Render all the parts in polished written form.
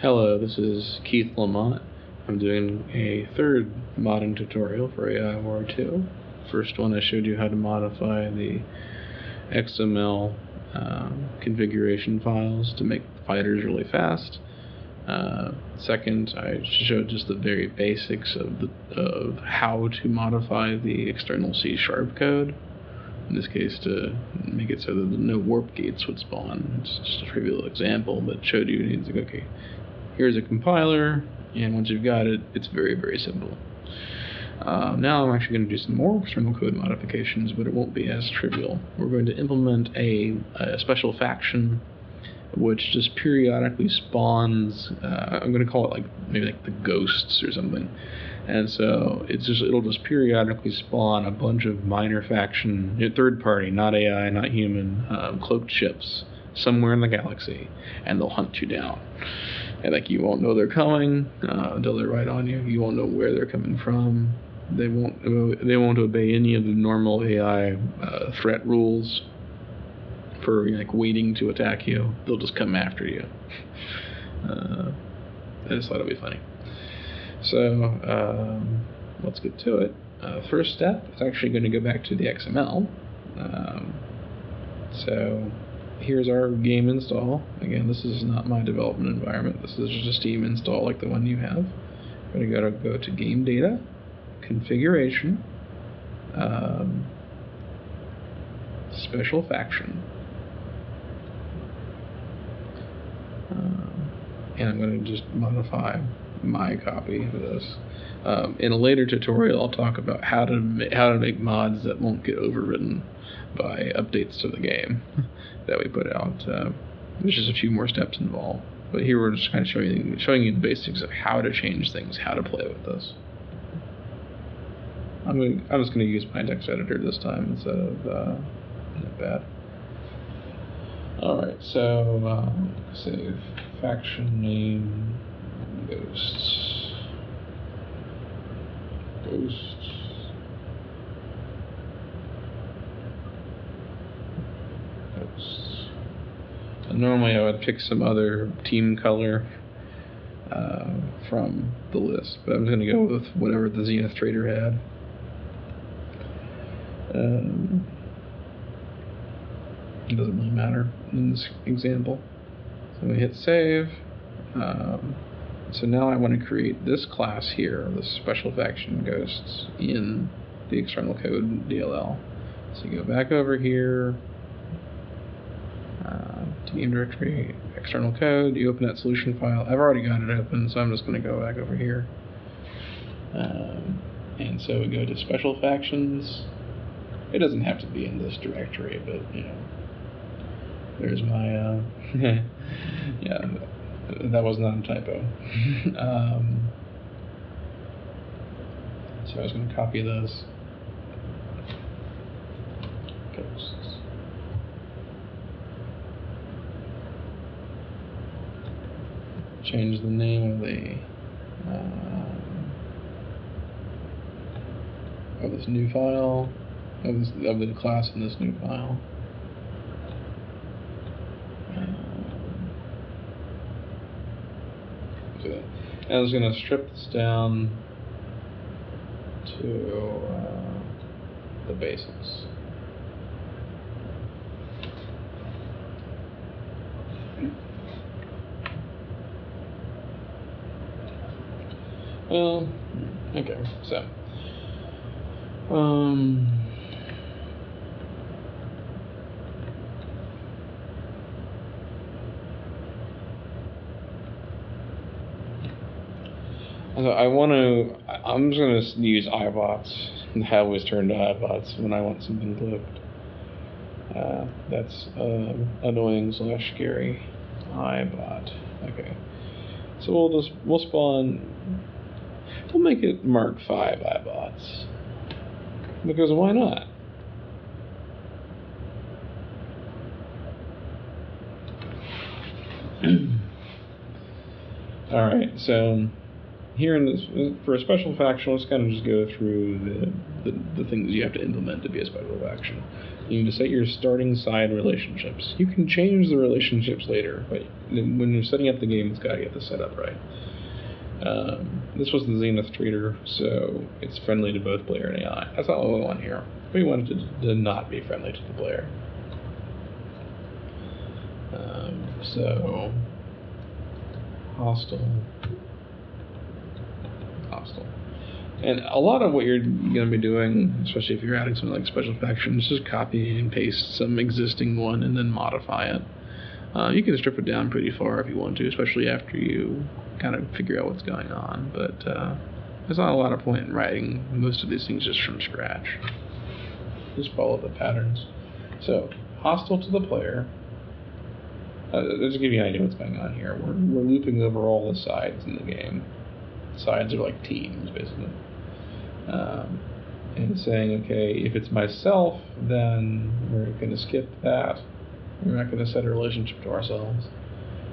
Hello, this is Keith Lamont. I'm doing a third modding tutorial for AI War 2. First one I showed you how to modify the XML configuration files to make fighters really fast. Second, I showed just the very basics of how to modify the external C# code. In this case, to make it so that no warp gates would spawn. It's just a trivial example, but showed you, it's like, okay, here's a compiler, and once you've got it, it's very, very simple. Now I'm actually going to do some more external code modifications, but it won't be as trivial. We're going to implement a special faction which just periodically spawns, I'm going to call it maybe like the ghosts or something. And so it'll just periodically spawn a bunch of minor faction, third party, not AI, not human, cloaked ships somewhere in the galaxy, and they'll hunt you down. And you won't know they're coming until they're right on you. You won't know where they're coming from. They won't obey any of the normal AI threat rules for waiting to attack you. They'll just come after you. I just thought it'd be funny. So let's get to it. First step is actually going to go back to the XML. So here's our game install. Again, this is not my development environment. This is just a Steam install like the one you have. We're going to go to game data, configuration, special faction. And I'm going to just modify my copy of this. In a later tutorial, I'll talk about how to make mods that won't get overridden by updates to the game that we put out. There's just a few more steps involved, but here we're just kind of showing you the basics of how to change things, how to play with this. I'm just going to use my text editor this time instead of Notepad. Alright, so save faction name ghosts. And normally I would pick some other team color from the list, but I'm just going to go with whatever the Zenith Trader had. It doesn't really matter in this example. So we hit save. So now I want to create this class here, the special faction ghosts, in the external code DLL. So you go back over here to game directory, external code, you open that solution file. I've already got it open, so I'm just going to go back over here. And so we go to special factions. It doesn't have to be in this directory, but there's my yeah, that was not a typo. So I was going to copy those ghosts. Change the name of this new file, of the class in this new file. I was going to strip this down to the basics. Well, okay, so I'm just going to use iBots. I always turn to iBots when I want something cloaked. That's annoying / scary. iBot. Okay. So we'll spawn, we'll make it Mark 5 iBots. Because why not? Alright, so here in this, for a special faction, let's kind of just go through the things you have to implement to be a special faction. You need to set your starting side relationships. You can change the relationships later, but when you're setting up the game, it's got to get the setup right. This was the Zenith Trader, so it's friendly to both player and AI. That's not what we want here. We want it to not be friendly to the player. So hostile. And a lot of what you're going to be doing, especially if you're adding something like special factions, just copy and paste some existing one and then modify it. You can strip it down pretty far if you want to, especially after you kind of figure out what's going on. But there's not a lot of point in writing most of these things just from scratch. Just follow the patterns. So, hostile to the player. Just to give you an idea what's going on here. We're looping over all the sides in the game. Sides are like teams, basically. And saying, okay, if it's myself, then we're going to skip that. We're not going to set a relationship to ourselves.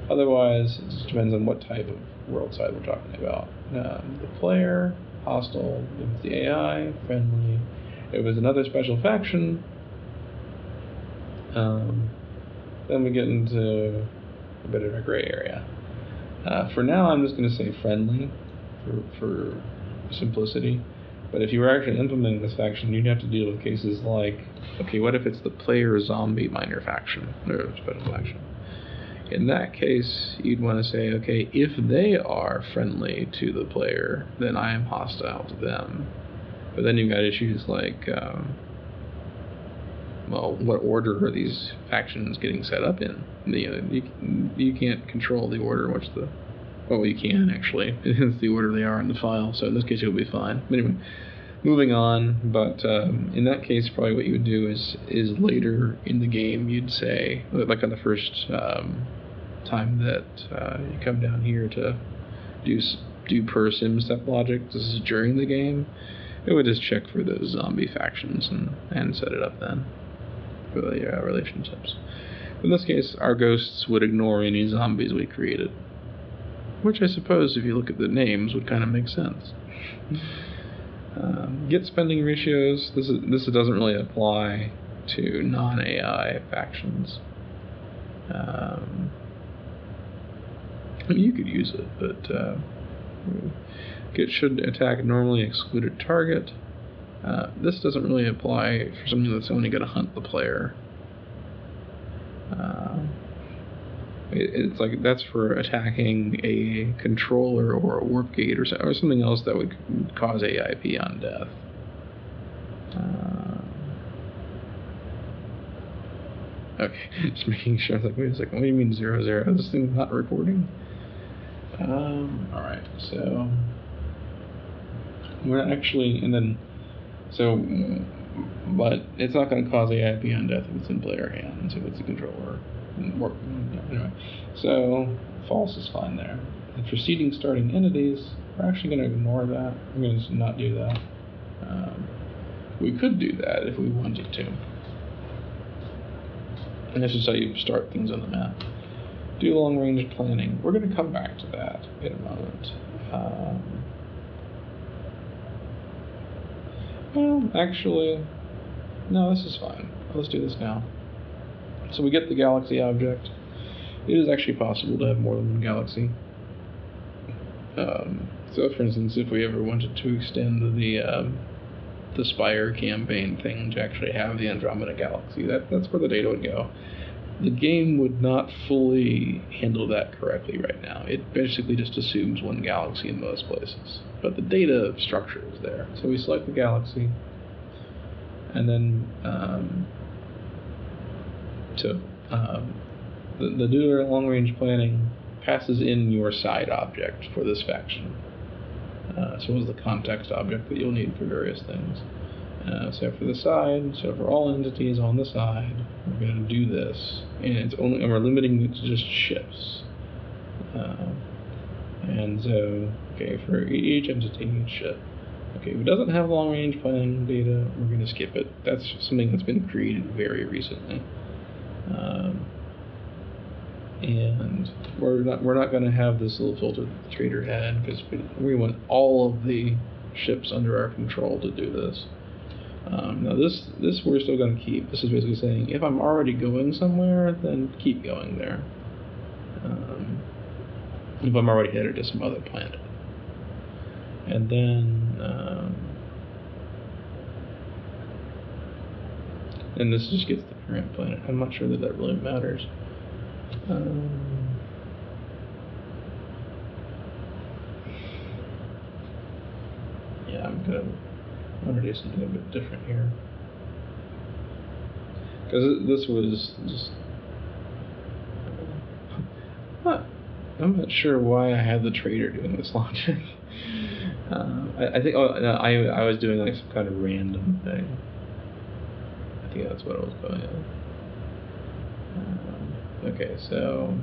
Otherwise, it just depends on what type of world side we're talking about. The player, hostile. If it's the AI, friendly. If it's another special faction, then we get into a bit of a gray area. For now, I'm just going to say friendly for simplicity. But if you were actually implementing this faction, you'd have to deal with cases like, okay, what if it's the player zombie minor faction, or special faction? In that case, you'd want to say, okay, if they are friendly to the player, then I am hostile to them. But then you've got issues like, well, what order are these factions getting set up in? You can't control the order in which well, you can, actually. It's the order they are in the file, so in this case, you'll be fine. But anyway, moving on. But in that case, probably what you would do is later in the game, you'd say, like on the first time that you come down here to do per sim step logic, this is during the game, it would just check for those zombie factions and set it up then for the relationships. In this case, our ghosts would ignore any zombies we created. Which I suppose, if you look at the names, would kind of make sense. Get spending ratios. This doesn't really apply to non-AI factions. You could use it, but get should attack normally excluded target. This doesn't really apply for something that's only going to hunt the player. It's like that's for attacking a controller or a warp gate or something else that would cause AIP on death. Okay, just making sure. Like, wait a second. What do you mean 00? This thing's not recording. All right. So we're actually, and then but it's not going to cause AIP on death if it's in player hands, if it's a controller. Anyway, so false is fine there. The preceding starting entities, we're actually going to ignore that. We're going to not do that. We could do that if we wanted to. And this is how you start things on the map. Do long-range planning. We're going to come back to that in a moment. Well, actually, no, this is fine. Let's do this now. So we get the galaxy object. It is actually possible to have more than one galaxy. So, for instance, if we ever wanted to extend the Spire campaign thing to actually have the Andromeda galaxy, that's where the data would go. The game would not fully handle that correctly right now. It basically just assumes one galaxy in most places. But the data structure is there. So we select the galaxy, and then the doer long-range planning passes in your side object for this faction. So is the context object that you'll need for various things. So for the side, so for all entities on the side, we're going to do this, and we're limiting it to just ships. And so, okay, for each entity, each ship. Okay, if it doesn't have long-range planning data, we're going to skip it. That's something that's been created very recently. And we're not going to have this little filter that the trader had, because we want all of the ships under our control to do this. Now this we're still going to keep. This is basically saying if I'm already going somewhere, then keep going there. If I'm already headed to some other planet. And then and this just gets the current planet. I'm not sure that really matters. Yeah, I'm going to do something a bit different here. Because this was just... I'm not sure why I had the trader doing this logic. I think I was doing like some kind of random thing. I think that's what I was going on. Okay, so...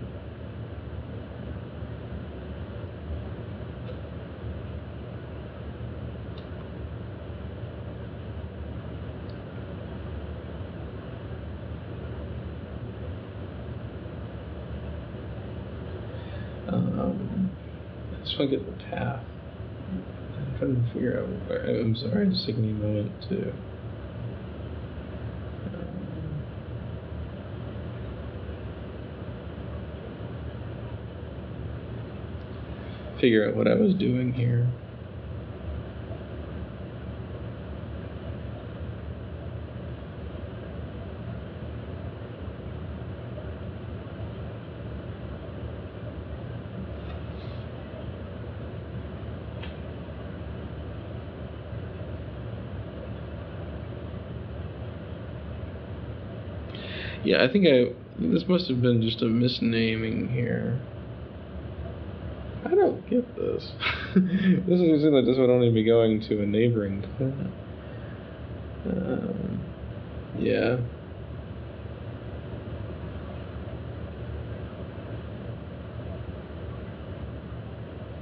I just want to get the path. I'm trying to figure out. I'm sorry, just taking a moment to. Figure out what I was doing here. Yeah, I think this must have been just a misnaming here. I don't get this. This is like this would only be going to a neighboring planet. Yeah.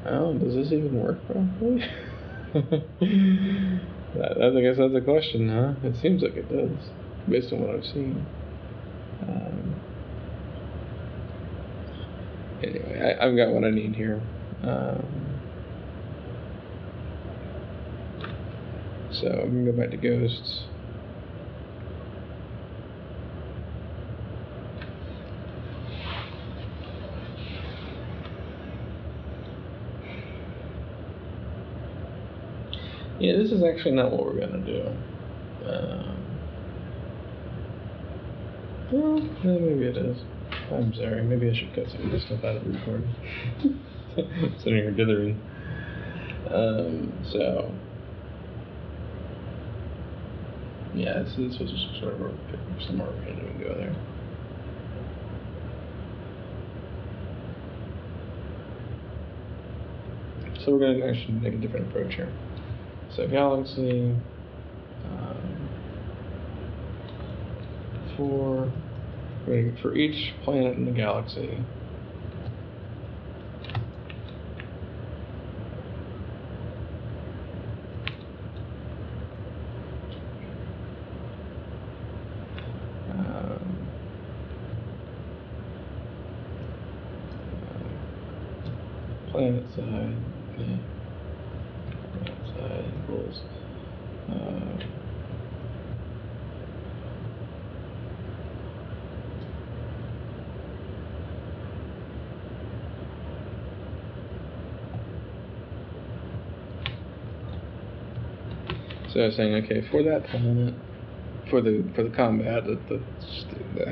Oh, does this even work properly? I guess that's a question, huh? It seems like it does, based on what I've seen. Anyway, I've got what I need here. So I'm going to go back to ghosts. Yeah, this is actually not what we're going to do. Well, maybe it is. I'm sorry, maybe I should cut some of this stuff out of the recording. Sitting here dithering. So, yeah, this was just sort of somewhere we're going to go there. So we're going to actually make a different approach here. So galaxy, for each planet in the galaxy, planet side, yeah, planet side equals so I was saying, okay, for that planet, for the combat, the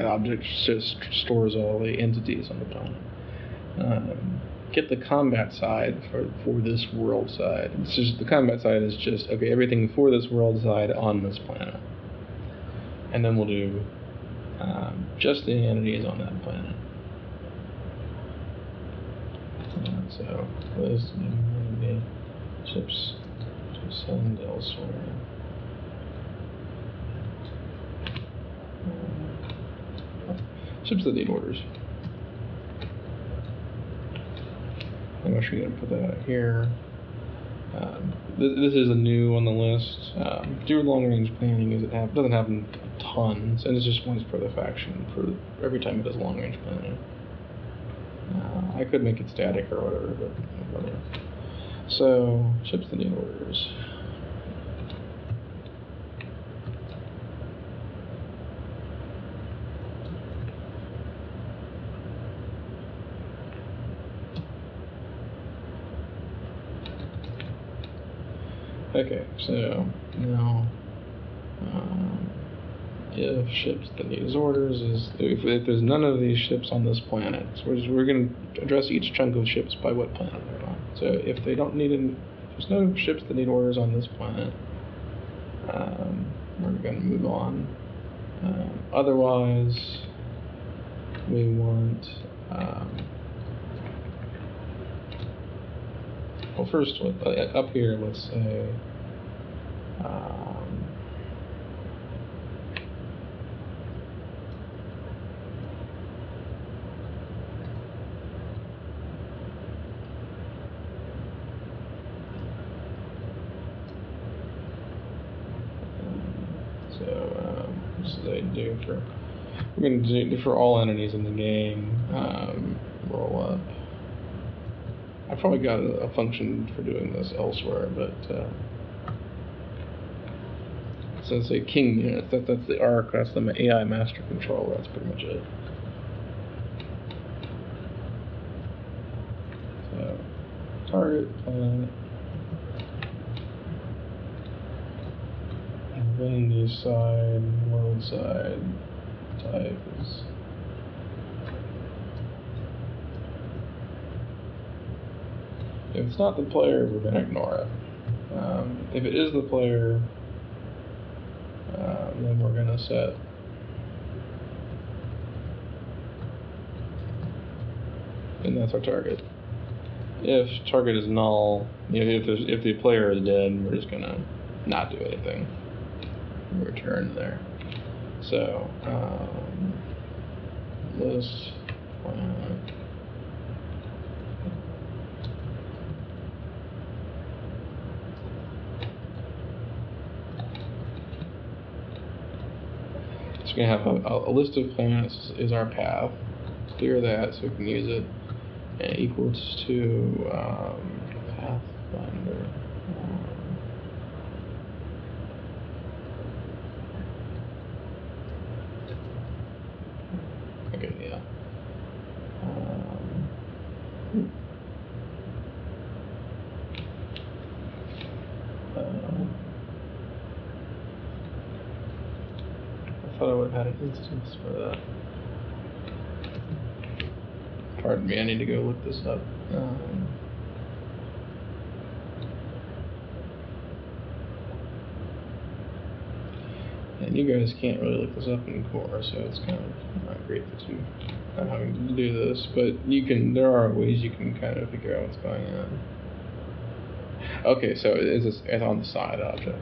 object just stores all the entities on the planet. Get the combat side for this world side. It's just the combat side is just okay, everything for this world side on this planet, and then we'll do just the entities on that planet. So list entity ships to send elsewhere. Ships that need orders. I'm actually going to put that out here. This is a new on the list. Do long range planning is doesn't happen a ton, and it's just once per the faction for every time it does long range planning. I could make it static or whatever, but whatever. So ships that need orders. Okay, so now if ships that need orders is if there's none of these ships on this planet, so we're going to address each chunk of ships by what planet they're on. So if they don't need there's no ships that need orders on this planet, we're going to move on. Otherwise, we want well, first up here, let's say this is a do for we're going to do for all entities in the game. Roll up. I probably got a function for doing this elsewhere, but so it's a king unit. That's the arc. That's the AI master controller. That's pretty much it. So target planet. Vanity side, world side, type is if it's not the player, we're going to ignore it. If it is the player, then we're going to set and that's our target. If target is null, if the player is dead, we're just going to not do anything. Return there. So list planet. So we're going to have a list of planets is our path. Clear that so we can use it. And equals to Pathfinder. Okay, yeah. I thought I would have had an instance for that. Pardon me, I need to go look this up. And you guys can't really look this up in core, so it's kind of not great that you are having to do this, but you can. There are ways you can kind of figure out what's going on. Okay, so it's on the side object.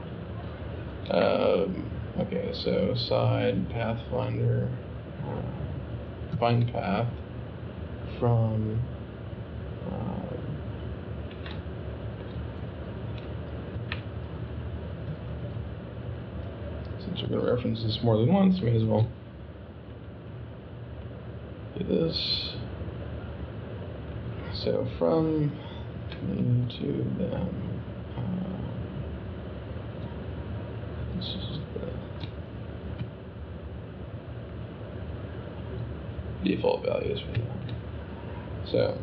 Okay, so side Pathfinder, find path from since we're going to reference this more than once, may as well do this. So from me to them. This is the default values for that. So,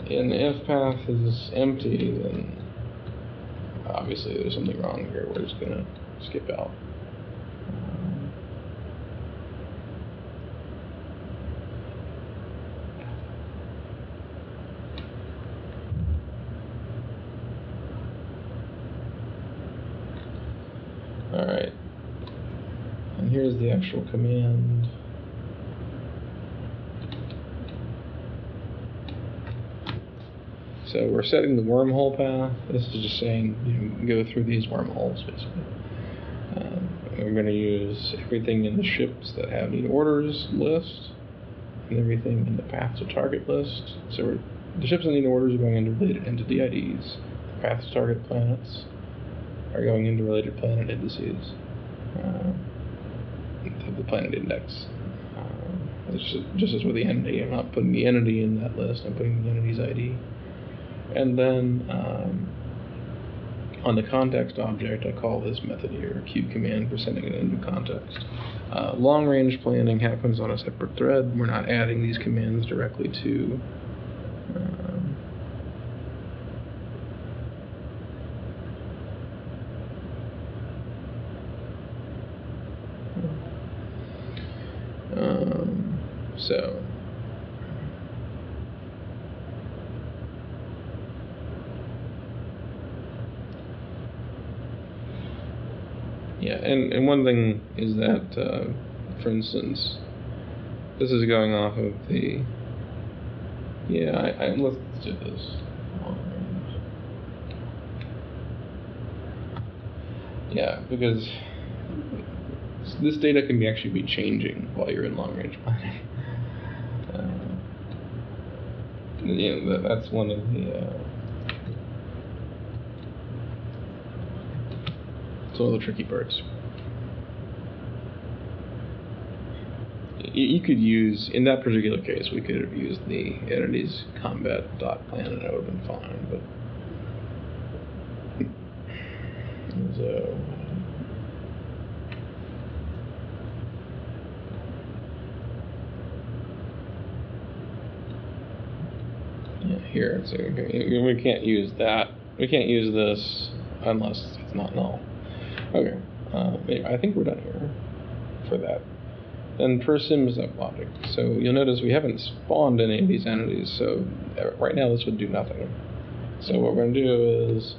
if path is empty, then obviously there's something wrong here. We're just going to skip out. Alright. And here's the actual command. So we're setting the wormhole path. This is just saying, go through these wormholes, basically. We're going to use everything in the ships that have need orders list, and everything in the path to target list. So the ships that need orders are going into related entity IDs. The path to target planets are going into related planet indices. The planet index. Just as with the entity, I'm not putting the entity in that list, I'm putting the entity's ID. And then on the context object, I call this method here queue command for sending it into context. Long range planning happens on a separate thread. We're not adding these commands directly to So yeah, and one thing is that, for instance, this is going off of the, let's do this. Yeah, because this data can actually be changing while you're in long-range planning. That's one of the it's one of the tricky parts. You could use, in that particular case, we could have used the entities combat.plan and it would have been fine, but so here, so we can't use that. We can't use this unless it's not null. Okay, anyway, I think we're done here for that. Then per sim object. So you'll notice we haven't spawned any of these entities, so right now this would do nothing. So what we're going to do is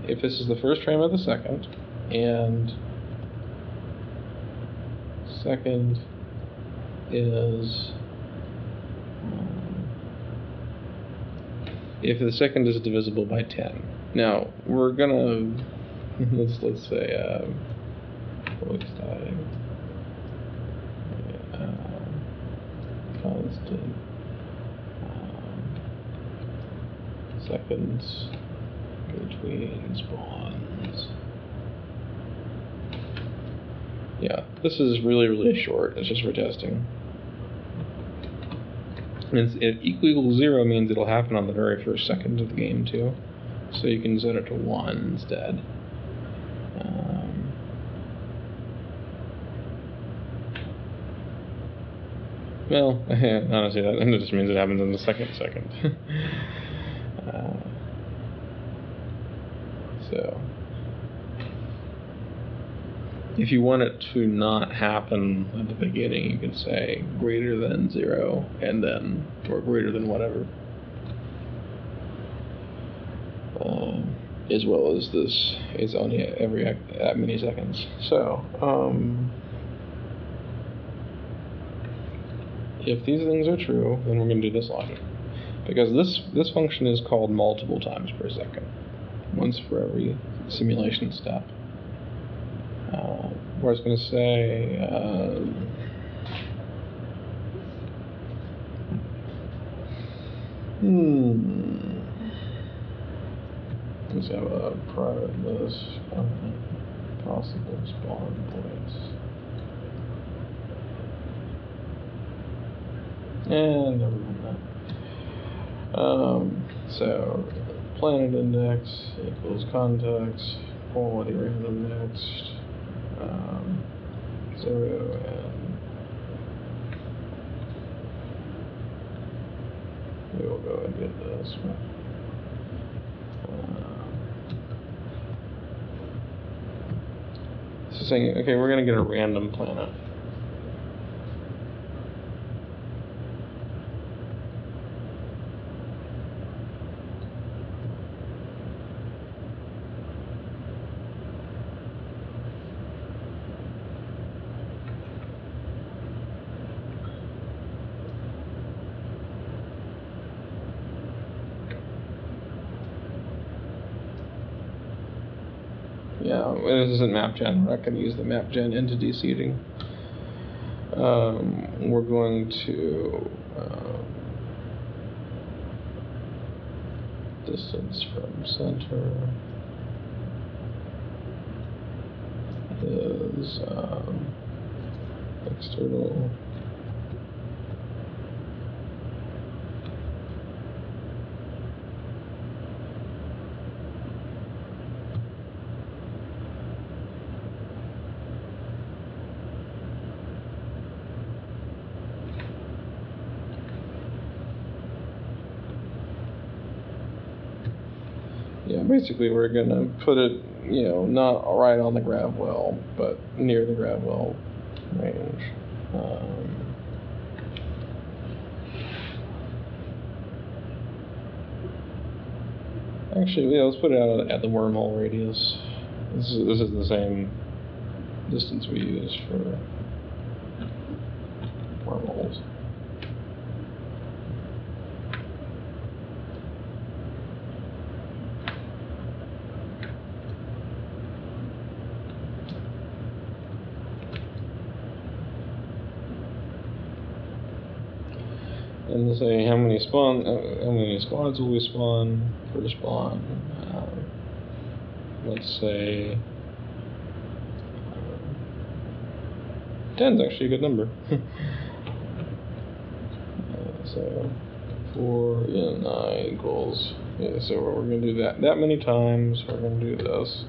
if this is the first frame of the second, and second is if the second is divisible by 10. Now we're gonna let's say constant seconds between spawns. Yeah, this is really short. It's just for testing. And if equals 0 means it'll happen on the very first second of the game too. So you can set it to 1 instead. Well, honestly, that just means it happens in the second. So if you want it to not happen at the beginning, you could say greater than 0 and then, or greater than whatever. As well as this is only every that many seconds. So, if these things are true, then we're going to do this logic. Because this function is called multiple times per second. Once for every simulation step. Where I was going to say, let's have a private list of possible spawn points. And never mind that. So planet index equals context, quality random next, 0 and we will go and get this one. So saying, okay, we're going to get a random planet. Yeah, this isn't mapgen. We're not going to use the mapgen entity seeding. We're going to distance from center is external. Yeah, basically we're gonna put it, not right on the grab well, but near the grab well range. Actually, let's put it out at the wormhole radius. This is the same distance we use for wormholes. And to say how many squads will we spawn per spawn. Let's say 10's actually a good number. So 4 in I equals, so we're going to do that many times. We're going to do this.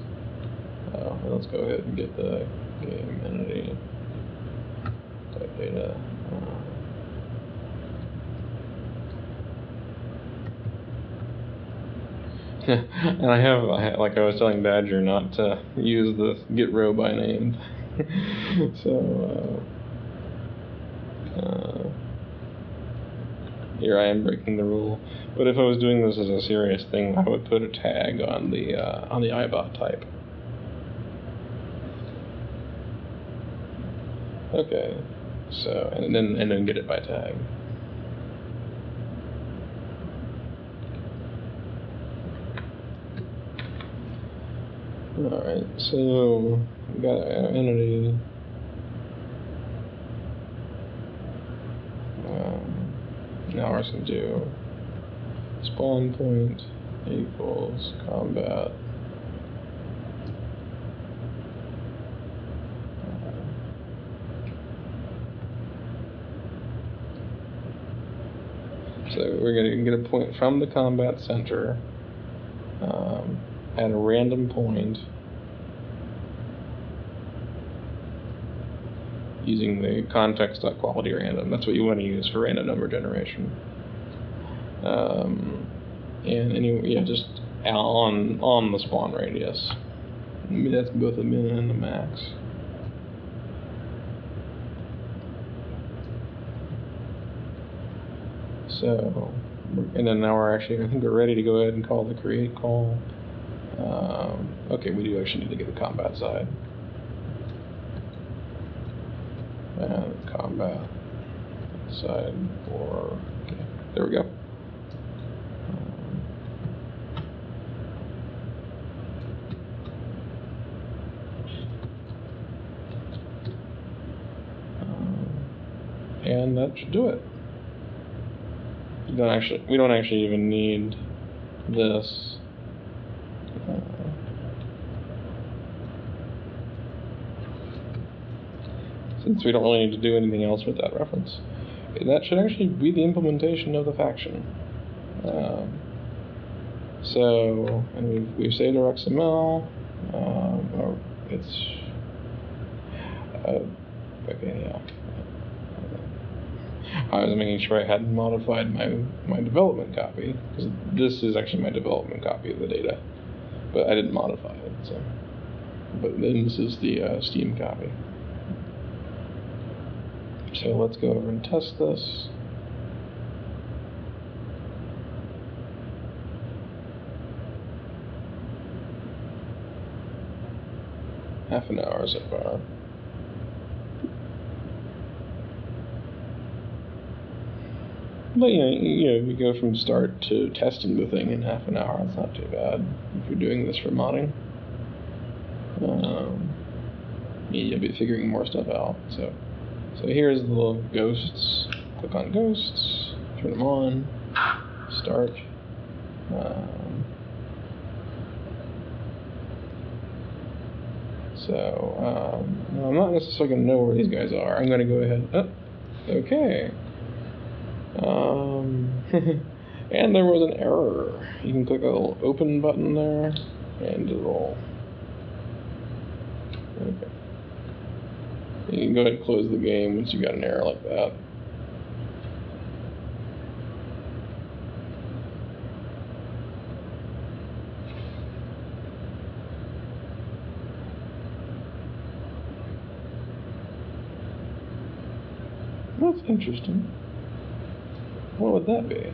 Let's go ahead and get the game entity type data. And I have, like I was telling Badger, not to use the get row by name. So here I am breaking the rule. But if I was doing this as a serious thing, I would put a tag on the ibot type. Okay, so and then get it by tag. Alright, so we got our entity. Now we're going to do spawn point equals combat. So we're going to get a point from the combat center at a random point using the context.qualityRandom. That's what you want to use for random number generation. And anyway, just on the spawn radius. I mean, that's both a min and a max. So, and then now I think we're ready to go ahead and call the create call. Okay, we do actually need to get the combat side. And combat side for, okay, there we go. And that should do it. We don't actually even need this. Since we don't really need to do anything else with that reference. And that should actually be the implementation of the faction. So, and we've saved our XML. Okay, yeah. I was making sure I hadn't modified my development copy, because this is actually my development copy of the data, but I didn't modify it. So, but then this is the Steam copy. So let's go over and test this. Half an hour so far. But we go from start to testing the thing in half an hour. That's not too bad if you're doing this for modding. You'll be figuring more stuff out. So here's the little ghosts. Click on ghosts, turn them on, start. I'm not necessarily going to know where these guys are. I'm going to go ahead. Oh, okay. And there was an error. You can click that little open button there, and it'll. Okay. You can go ahead and close the game once you got an error like that. That's interesting. What would that be?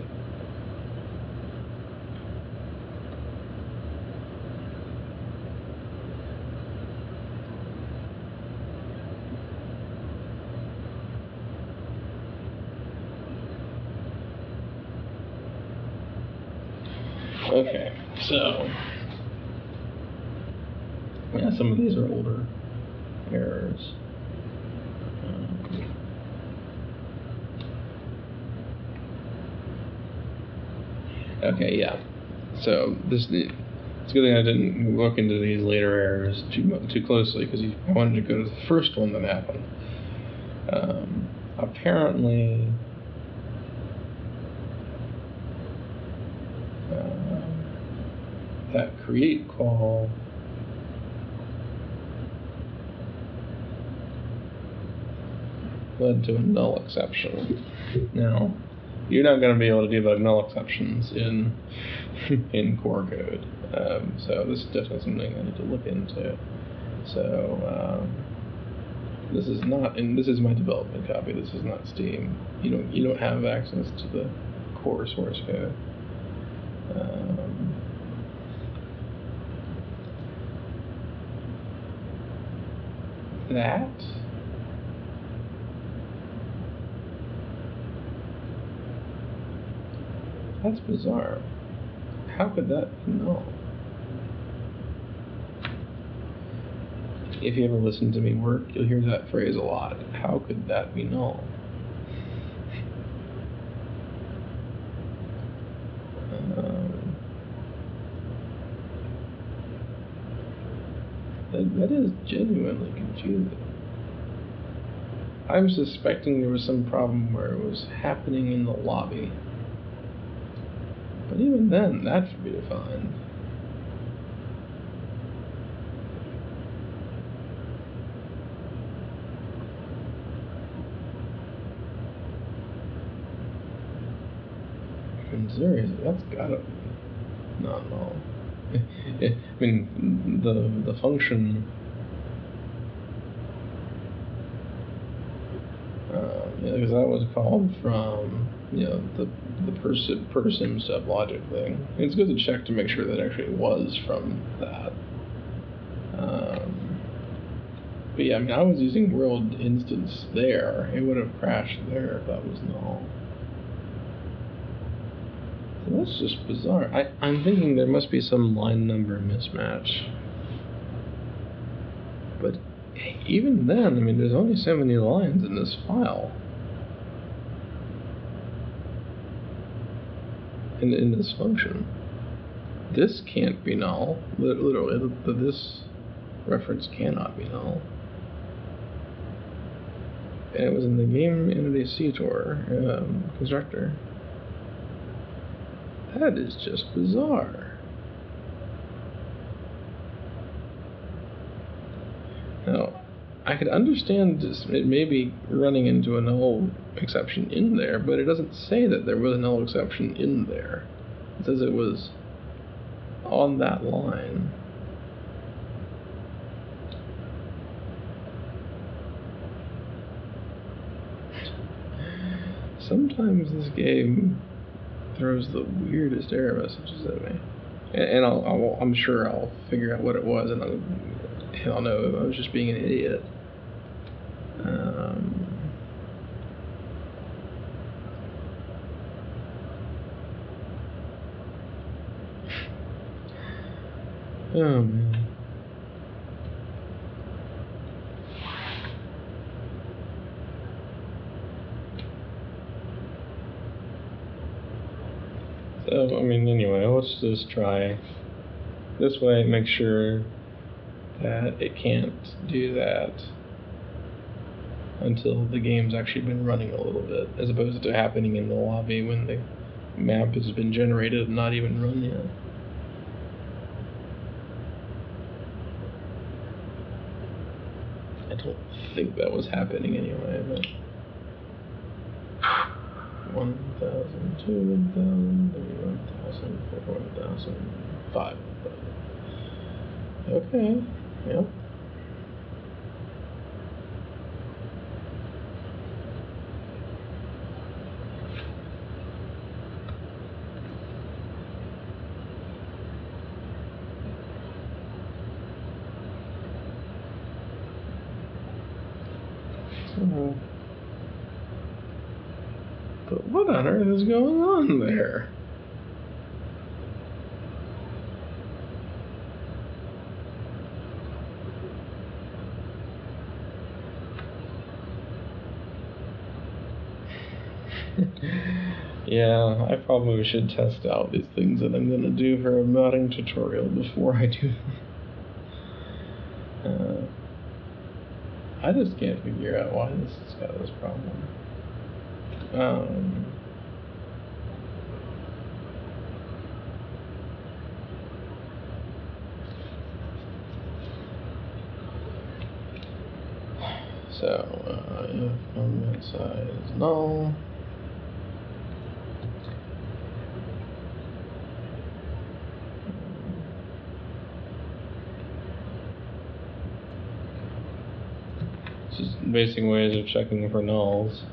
Okay, so yeah, some of these are older errors. Okay, yeah. So it's a good thing I didn't look into these later errors too closely, because I wanted to go to the first one that happened. Apparently, that create call led to a null exception. Now, you're not going to be able to debug null exceptions in core code. So this is definitely something I need to look into. So this is not, and this is my development copy. This is not Steam. You don't have access to the core source code. That's bizarre. How could that be null? If you ever listen to me work, you'll hear that phrase a lot. How could that be null? That is genuinely confusing. I'm suspecting there was some problem where it was happening in the lobby. But even then, that should be defined. I'm serious, that's gotta be not null. I mean, the function, because that was called from, the person step logic thing. It's good to check to make sure that actually was from that. But yeah, I mean, I was using world instance there. It would have crashed there if that was null. So that's just bizarre. I'm thinking there must be some line number mismatch. But even then, I mean, there's only so many lines in this file. In this function. This can't be null. Literally, this reference cannot be null. And it was in the game entity CTOR constructor. That is just bizarre. Now, I could understand it maybe running into a null exception in there, but it doesn't say that there was a null exception in there. It says it was on that line. Sometimes this game throws the weirdest error messages at me, and I'm sure I'll figure out what it was, and I'll know I was just being an idiot. Oh man. So, I mean, anyway, let's just try this way, make sure that it can't do that until the game's actually been running a little bit, as opposed to happening in the lobby when the map has been generated and not even run yet. I don't think that was happening anyway, but 1,000, 2,000, 31,000, 41,000, 5,000. Okay, yep. But what on earth is going on there? Yeah, I probably should test out these things that I'm going to do for a modding tutorial before I do them. I just can't figure out why this has got this problem. So, if moment size is null, it's just basic ways of checking for nulls.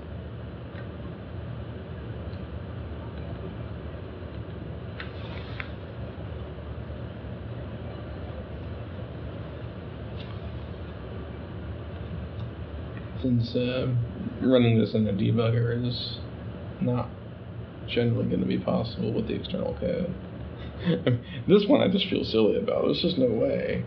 Since running this in a debugger is not generally going to be possible with the external code. This one I just feel silly about. There's just no way.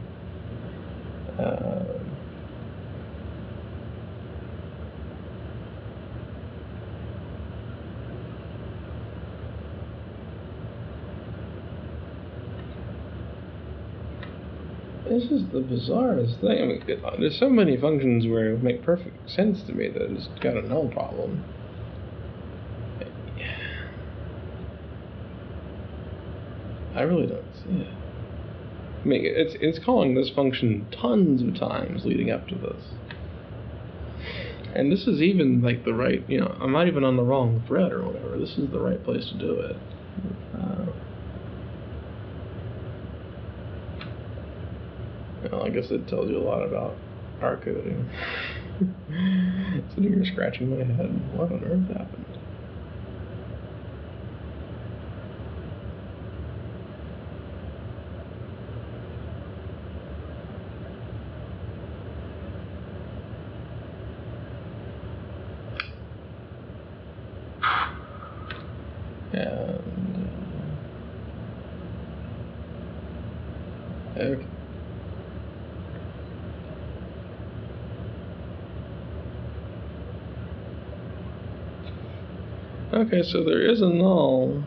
This is the bizarrest thing. I mean, there's so many functions where it would make perfect sense to me that it's got a null problem. I really don't see it. I mean, it's calling this function tons of times leading up to this. And this is even like the right, I'm not even on the wrong thread or whatever. This is the right place to do it. Well, I guess it tells you a lot about our coding. Sitting here scratching my head. What on earth happened? Okay. Okay, so there is a null.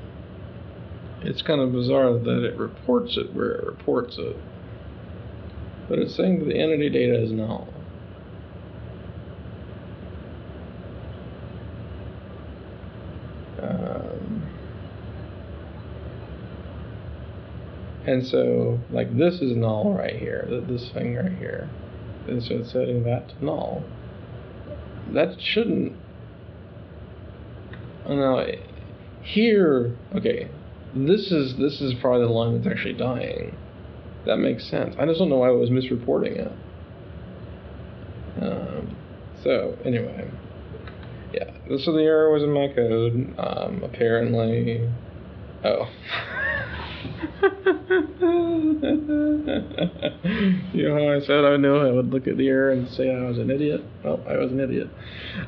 It's kind of bizarre that it reports it where it reports it. But it's saying that the entity data is null. And so, like, this is null right here, this thing right here. And so it's setting that to null. That shouldn't... No, here, okay, this is probably the line that's actually dying. That makes sense. I just don't know why it was misreporting it. So, anyway. Yeah, so the error was in my code. Apparently... Oh. You know how I said I knew I would look at the error and say I was an idiot? Well, I was an idiot.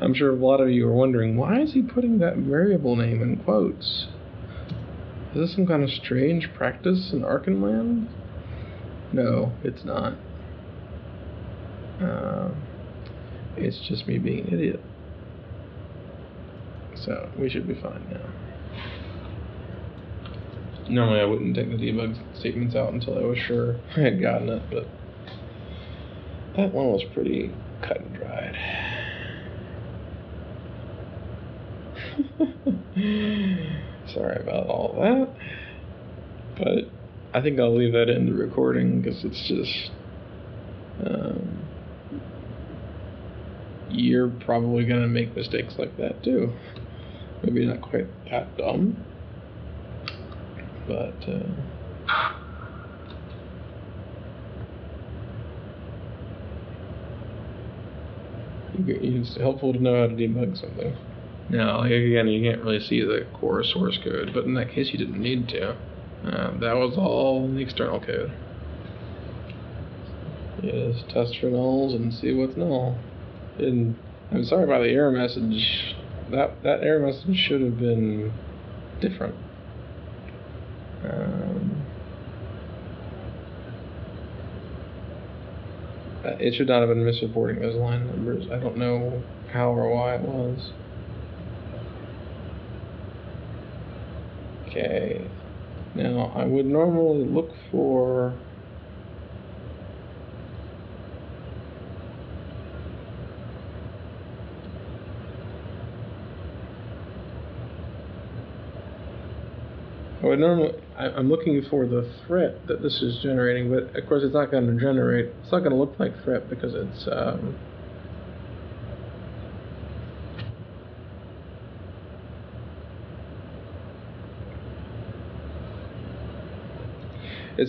I'm sure a lot of you are wondering, why is he putting that variable name in quotes? Is this some kind of strange practice in Arkanland? No, it's not. It's just me being an idiot. So, we should be fine now. Normally I wouldn't take the debug statements out until I was sure I had gotten it, but that one was pretty cut and dried. Sorry about all that, but I think I'll leave that in the recording because it's just, you're probably going to make mistakes like that too. Maybe not quite that dumb. But, it's helpful to know how to debug something. Now, again, you can't really see the core source code, but in that case you didn't need to. That was all in the external code. You just test for nulls and see what's null. And I'm sorry about the error message. That error message should have been different. It should not have been misreporting those line numbers. I don't know how or why it was. Okay. Now, I would normally look for... I'm looking for the threat that this is generating, but of course it's not going to generate, it's not going to look like threat because it's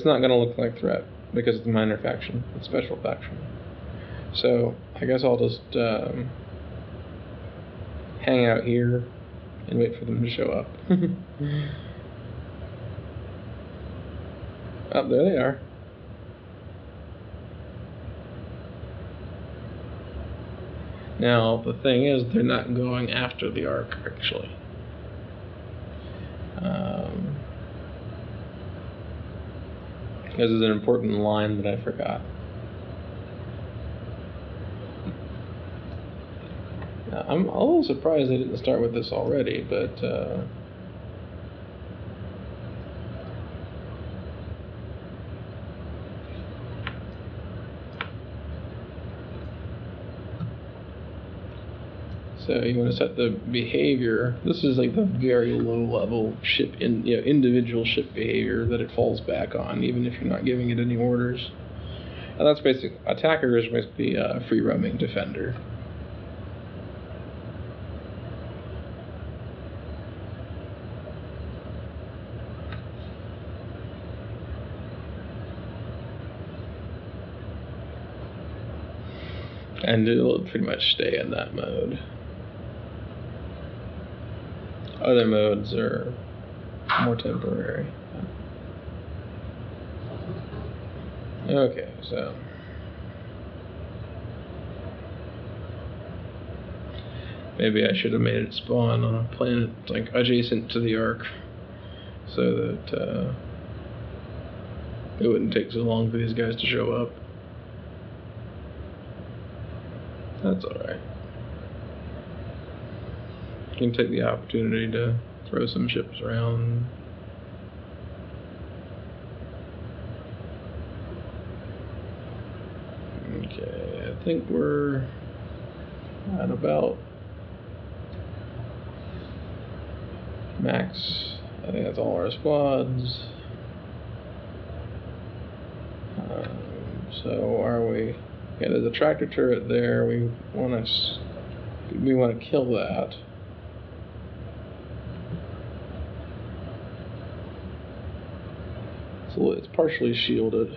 not going to look like threat because it's a minor faction, it's special faction. So I guess I'll just hang out here and wait for them to show up. Oh, there they are. Now, the thing is, they're not going after the arc, actually. This is an important line that I forgot. Now, I'm a little surprised they didn't start with this already, but... So you want to set the behavior. This is like the very low level ship individual ship behavior that it falls back on, even if you're not giving it any orders. And that's basically, attacker is basically a free roaming defender. And it'll pretty much stay in that mode. Other modes are more temporary. Okay, so maybe I should have made it spawn on a planet like adjacent to the arc, so that it wouldn't take so long for these guys to show up. That's alright. You can take the opportunity to throw some ships around. Okay, I think we're at about max. I think that's all our squads. So are we? Yeah, there's a tractor turret there. We want to kill that. So it's partially shielded.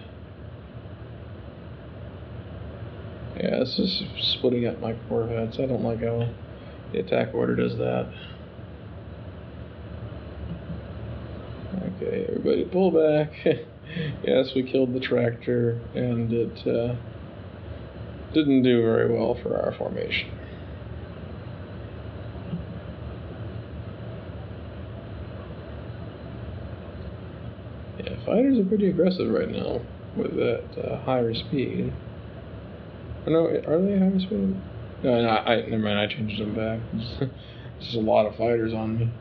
Yeah, this is splitting up my corvettes. I don't like how the attack order does that. Okay, everybody pull back. Yes, we killed the tractor, and it didn't do very well for our formation. Yeah, fighters are pretty aggressive right now with that higher speed. Oh, no, are they higher speed? No, never mind, I changed them back. There's a lot of fighters on me.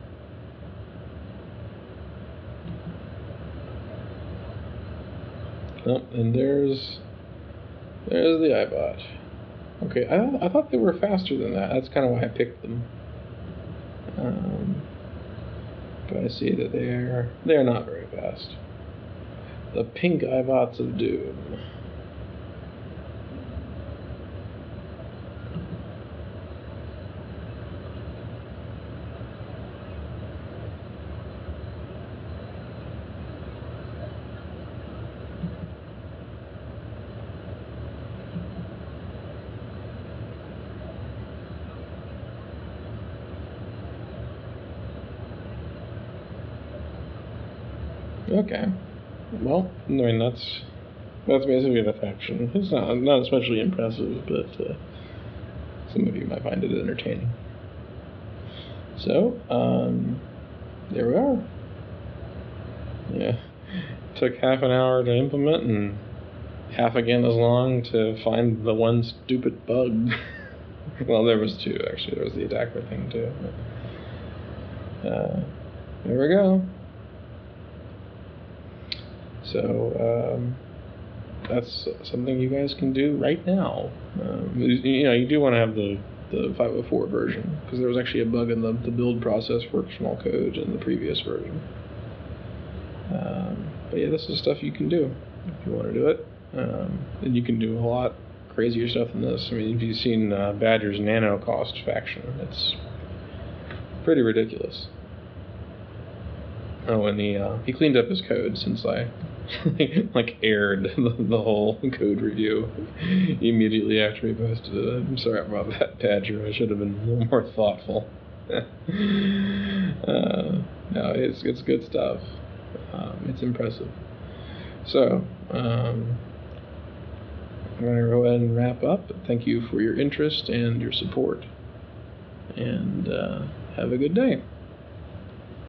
Oh, and there's the iBot. Okay, I thought they were faster than that. That's kind of why I picked them. But I see that they're not very fast. The pink iBots of doom. Okay. Well, I mean, that's basically the faction. It's not especially impressive, but some of you might find it entertaining. So, there we are. Yeah, took half an hour to implement and half again as long to find the one stupid bug. Well, there was two, actually. There was the attacker thing, too. But, there we go. So, that's something you guys can do right now. You do want to have the 504 version, because there was actually a bug in the build process for small code in the previous version. But yeah, this is stuff you can do if you want to do it. And you can do a lot crazier stuff than this. I mean, if you've seen Badger's nano cost faction, it's pretty ridiculous. Oh, and he cleaned up his code since I aired the whole code review immediately after he posted it. I'm sorry about that, Badger. I should have been a little more thoughtful. No, it's good stuff. It's impressive. So, I'm going to go ahead and wrap up. Thank you for your interest and your support. And have a good day.